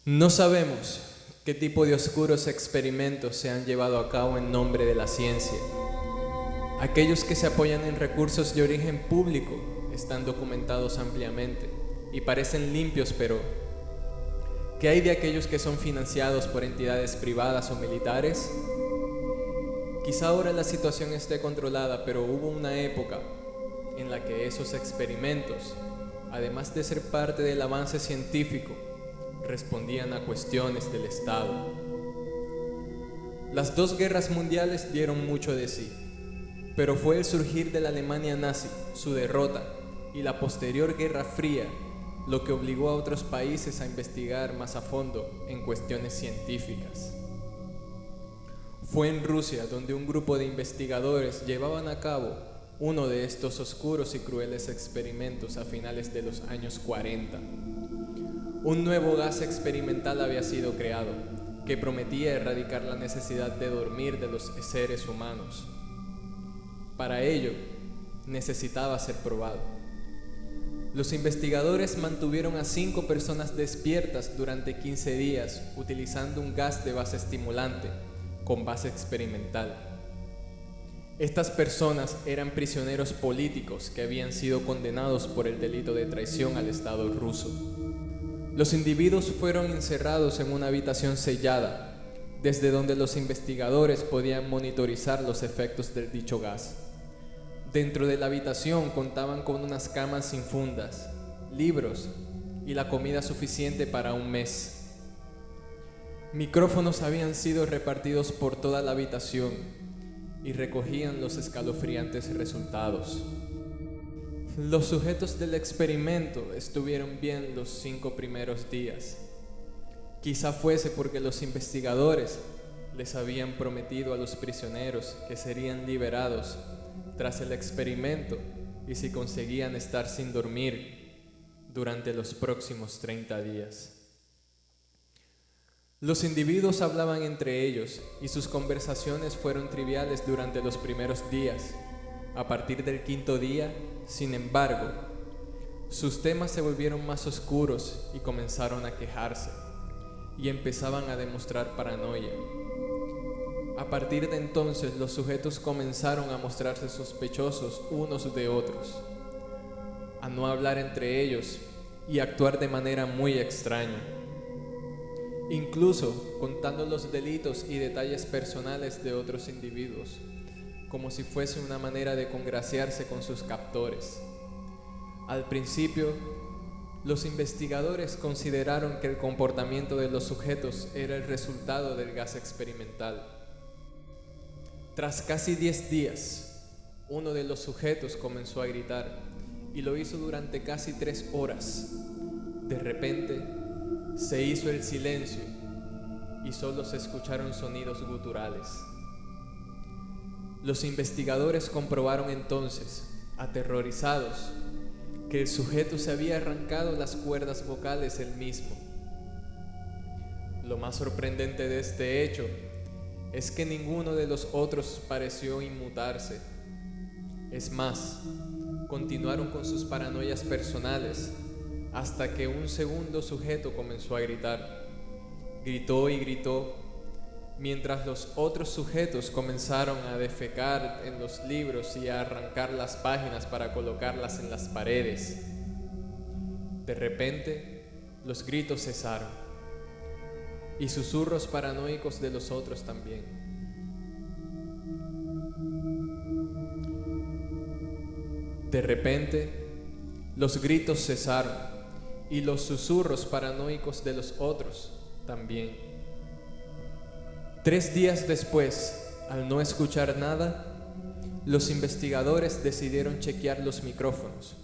No sabemos qué tipo de oscuros experimentos se han llevado a cabo en nombre de la ciencia. Aquellos que se apoyan en recursos de origen público están documentados ampliamente y parecen limpios, pero ¿qué hay de aquellos que son financiados por entidades privadas o militares? Quizá ahora la situación esté controlada, pero hubo una época en la que esos experimentos, además de ser parte del avance científico, respondían a cuestiones del Estado. Las dos guerras mundiales dieron mucho de sí, pero fue el surgir de la Alemania nazi, su derrota y la posterior Guerra Fría lo que obligó a otros países a investigar más a fondo en cuestiones científicas. Fue en Rusia donde un grupo de investigadores llevaban a cabo uno de estos oscuros y crueles experimentos a finales de los años 40. Un nuevo gas experimental había sido creado, que prometía erradicar la necesidad de dormir de los seres humanos. Para ello, necesitaba ser probado. Los investigadores mantuvieron a 5 personas despiertas durante 15 días utilizando un gas de base estimulante con base experimental. Estas personas eran prisioneros políticos que habían sido condenados por el delito de traición al Estado ruso. Los individuos fueron encerrados en una habitación sellada, desde donde los investigadores podían monitorizar los efectos del dicho gas. Dentro de la habitación contaban con unas camas sin fundas, libros y la comida suficiente para un mes. Micrófonos habían sido repartidos por toda la habitación y recogían los escalofriantes resultados. Los sujetos del experimento estuvieron bien los 5 primeros días. Quizá fuese porque los investigadores les habían prometido a los prisioneros que serían liberados tras el experimento y si conseguían estar sin dormir durante los próximos 30 días. Los individuos hablaban entre ellos y sus conversaciones fueron triviales durante los primeros días. A partir del 5.º día, sin embargo, sus temas se volvieron más oscuros y comenzaron a quejarse y empezaban a demostrar paranoia. A partir de entonces, los sujetos comenzaron a mostrarse sospechosos unos de otros, a no hablar entre ellos y a actuar de manera muy extraña, incluso contando los delitos y detalles personales de otros individuos, como si fuese una manera de congraciarse con sus captores. Al principio, los investigadores consideraron que el comportamiento de los sujetos era el resultado del gas experimental. Tras casi 10 días, uno de los sujetos comenzó a gritar y lo hizo durante casi 3 horas. De repente, se hizo el silencio y solo se escucharon sonidos guturales. Los investigadores comprobaron entonces, aterrorizados, que el sujeto se había arrancado las cuerdas vocales él mismo. Lo más sorprendente de este hecho es que ninguno de los otros pareció inmutarse. Es más, continuaron con sus paranoias personales hasta que un segundo sujeto comenzó a gritar. Gritó y gritó, mientras los otros sujetos comenzaron a defecar en los libros y a arrancar las páginas para colocarlas en las paredes. De repente, los gritos cesaron y susurros paranoicos de los otros también. De repente, los gritos cesaron y los susurros paranoicos de los otros también. 3 días después, al no escuchar nada, los investigadores decidieron chequear los micrófonos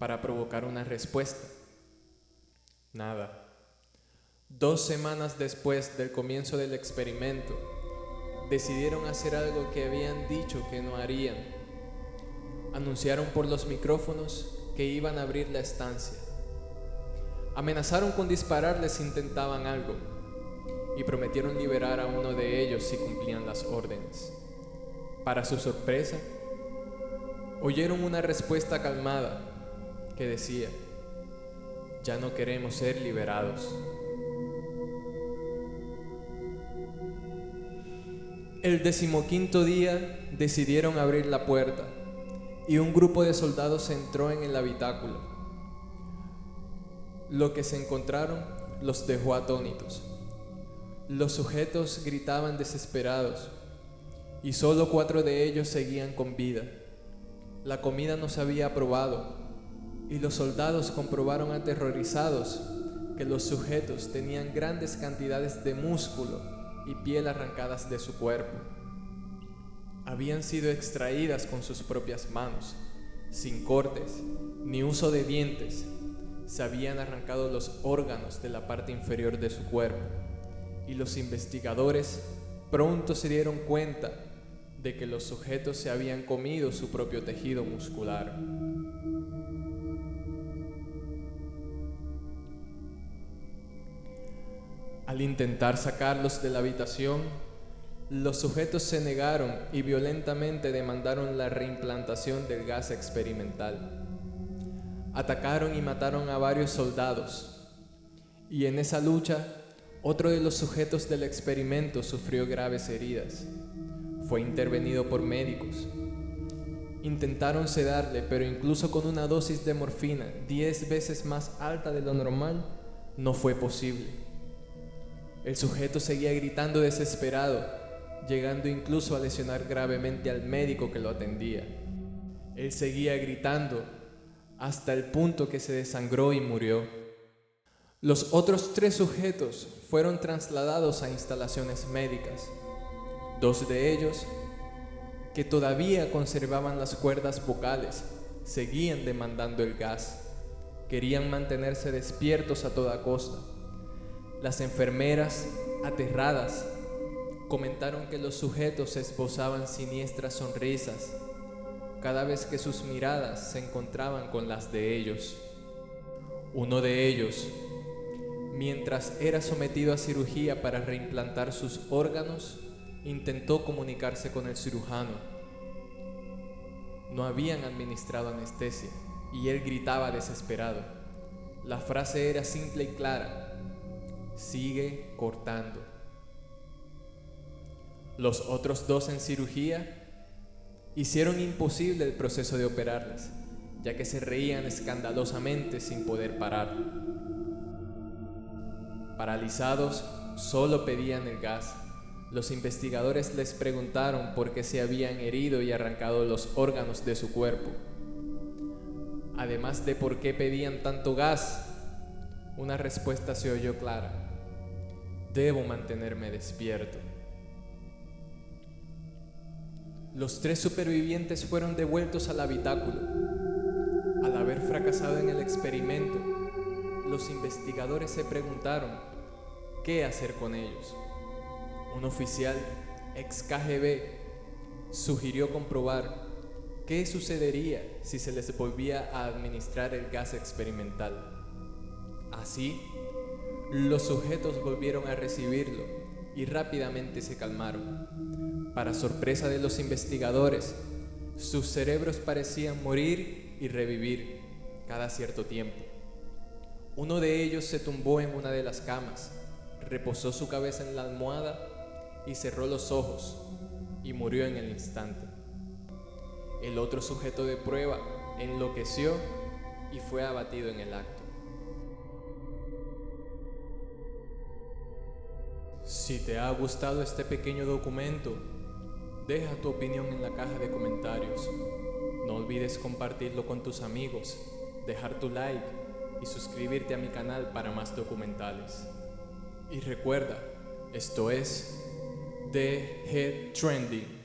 para provocar una respuesta. Nada. 2 semanas después del comienzo del experimento, decidieron hacer algo que habían dicho que no harían. Anunciaron por los micrófonos que iban a abrir la estancia. Amenazaron con dispararles si intentaban algo y prometieron liberar a uno de ellos si cumplían las órdenes. Para su sorpresa, oyeron una respuesta calmada que decía: ya no queremos ser liberados. El 15º día decidieron abrir la puerta y un grupo de soldados entró en el habitáculo. Lo que se encontraron los dejó atónitos. Los sujetos gritaban desesperados y solo 4 de ellos seguían con vida. La comida no se había probado y los soldados comprobaron aterrorizados que los sujetos tenían grandes cantidades de músculo y piel arrancadas de su cuerpo. Habían sido extraídas con sus propias manos, sin cortes ni uso de dientes. Se habían arrancado los órganos de la parte inferior de su cuerpo y los investigadores pronto se dieron cuenta de que los sujetos se habían comido su propio tejido muscular. Al intentar sacarlos de la habitación, los sujetos se negaron y violentamente demandaron la reimplantación del gas experimental. Atacaron y mataron a varios soldados, y en esa lucha, otro de los sujetos del experimento sufrió graves heridas. Fue intervenido por médicos. Intentaron sedarle, pero incluso con una dosis de morfina 10 veces más alta de lo normal, no fue posible. El sujeto seguía gritando desesperado, llegando incluso a lesionar gravemente al médico que lo atendía. Él seguía gritando hasta el punto que se desangró y murió. Los otros 3 sujetos fueron trasladados a instalaciones médicas. 2 de ellos, que todavía conservaban las cuerdas vocales, seguían demandando el gas. Querían mantenerse despiertos a toda costa. Las enfermeras, aterradas, comentaron que los sujetos esbozaban siniestras sonrisas cada vez que sus miradas se encontraban con las de ellos. Uno de ellos, mientras era sometido a cirugía para reimplantar sus órganos, intentó comunicarse con el cirujano. No habían administrado anestesia y él gritaba desesperado. La frase era simple y clara: sigue cortando. Los otros 2 en cirugía hicieron imposible el proceso de operarles, ya que se reían escandalosamente sin poder parar. Paralizados, solo pedían el gas. Los investigadores les preguntaron por qué se habían herido y arrancado los órganos de su cuerpo. Además de por qué pedían tanto gas, una respuesta se oyó clara: debo mantenerme despierto. Los 3 supervivientes fueron devueltos al habitáculo. Al haber fracasado en el experimento, los investigadores se preguntaron qué hacer con ellos. Un oficial ex KGB sugirió comprobar qué sucedería si se les volvía a administrar el gas experimental. Así, los sujetos volvieron a recibirlo y rápidamente se calmaron. Para sorpresa de los investigadores, sus cerebros parecían morir y revivir cada cierto tiempo. Uno de ellos se tumbó en una de las camas, reposó su cabeza en la almohada y cerró los ojos, y murió en el instante. El otro sujeto de prueba enloqueció y fue abatido en el acto. Si te ha gustado este pequeño documento, deja tu opinión en la caja de comentarios. No olvides compartirlo con tus amigos, dejar tu like y suscribirte a mi canal para más documentales. Y recuerda, esto es The Head Trending.